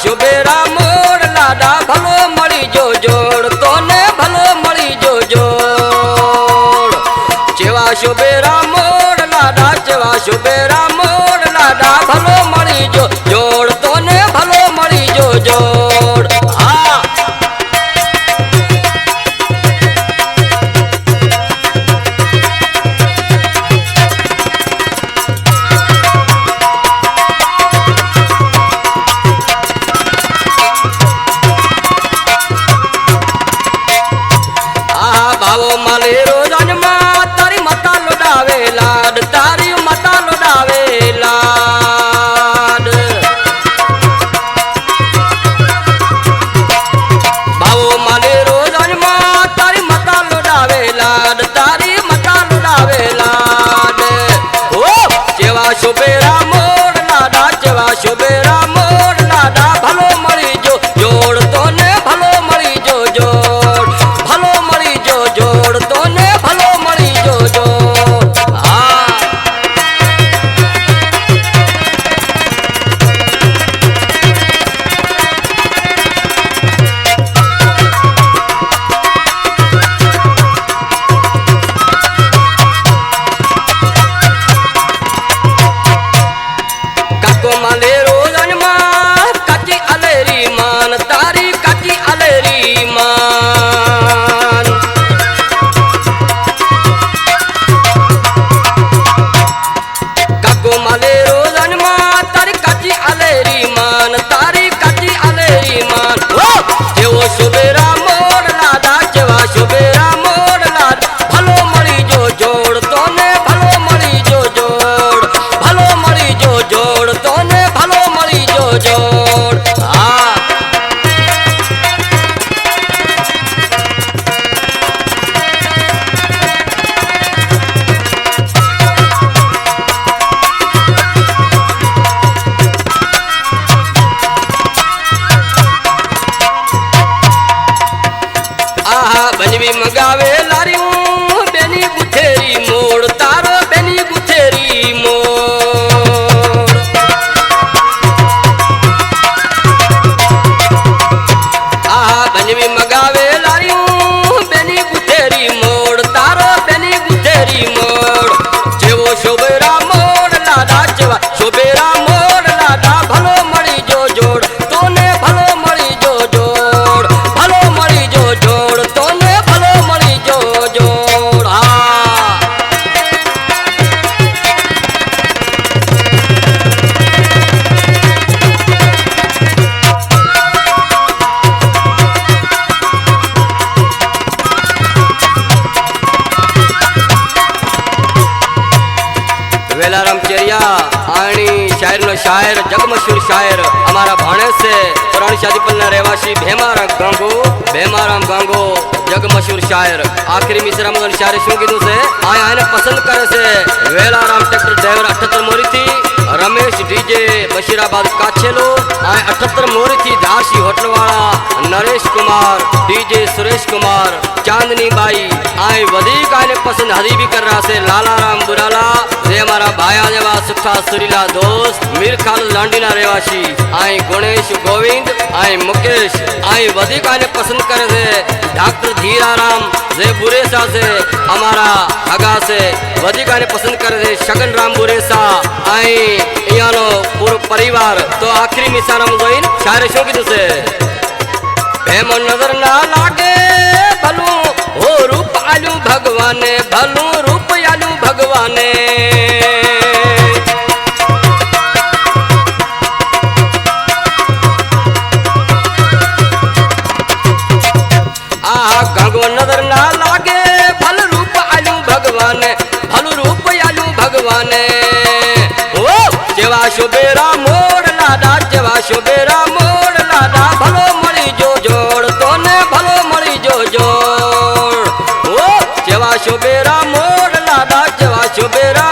શુભેરા mode લાડા ભલો મળી જો જોડ તોને ભલો મળી જો જોડ જેવા શુભેરા મોડ લાડા જેવા શુભેરા મોડ લાડા ભલો મળી જો જોડ તોને ભલો મળી જો જોડ હા ભાવો માલે રોજનમાં તારી માતા લોડાવે લાડ તારી માતા લોડાવે લાડ ભાવો માલે રોજનમાં તારી માતા લોડાવે લાડ તારી માતા લોડાવે લાડ ઓ જેવા શુભેરા મોડ લાડા જેવા શુભેરા મોડ લાડા ભલો મળી જો જોડ તોને ભલો મળી જો જોડ ભલો મળી જો જોડ તોને ભલો મળી જો જોડ હા કાકો માલે રોજનમાં કાચી અલેરી માન તારી કાચી અલેરી માન કાકો માલે રોજનમાં તારી કાચી અલેરી માન તારી કાચી અલેરી માન જેવો શુભેરા મોડ લાડા જેવા શુભેરા મોડ લાડ ભલો મળી જો જોડ તોને ભલો મળી જો જોડ ભલો મળી જો જોડ તોને ભલો મળી જો જોડ હા આહા બનવી મગાવે લારી બેની ગુથેરી મોડ તારો બેની ગુથેરી મોડ આહા બનવી મગાવે લારી બેની ગુથેરી મોડ તારો બેની ગુથેરી મોડ જેવો શુભેરા મોડ લાડા જેવા શુભેરા મોડ લાડા ભલો મળી જો જોડ તોને ભલો મળી જો જોડ ભલો મળી જો જોડ તોને ભલો મળી જો જોડ હા વેલારામ ચેરિયા આણી શાયરનો શાયર જગમશહूर शायर हमारा भाणेज से पुरानी शादीपल रहवासी भेमाराम गांगो जगमशहूर शायर आखिरी मिश्रा मदन शायर शू कीधु से आया आने पसंद करे से वेलाराम ट्रैक्टर ड्राइवर 78 मोरी थी रमेश डीजे बशीराबाद काछेलो आए 78 मोरी थी धारसी होटल वाला Naresh Kumar DJ Suresh Kumar Chandni by आए वधिक आने पसंद हरी भी कर रहा से लालाराम बुराला जे हमारा भाया जेवा सुखा सुरीला दोस्त मीर खाल लांडीना रहवासी आए गणेश गोविंद आए मुकेश आए वधिक आने पसंद करे से डॉक्टर धीराराम जे बुरेसा से हमारा हगा से वधिक आने पसंद करे से शगन राम बुरेसा आए यानो पूरा परिवार तो आखिरी मिसाल हम जोइन शायर शो की से प्रेम नजर ना लागे भलू हो रूप आलू भगवाने भलू रूप आलू भगवाने आहा गंगो नजर ना लागे भल रूप आलू भगवाने भलू रूप आलू भगवाने ओ जेवा शुभेरा मोड़ लाडा जेवा शुभेरा मोड़ लाडा भलो मળી જો જોડ તોને ભલો મળી જો જોડ ઓ જેવા શુભેરા મોડ લાડા જેવા શુભેરા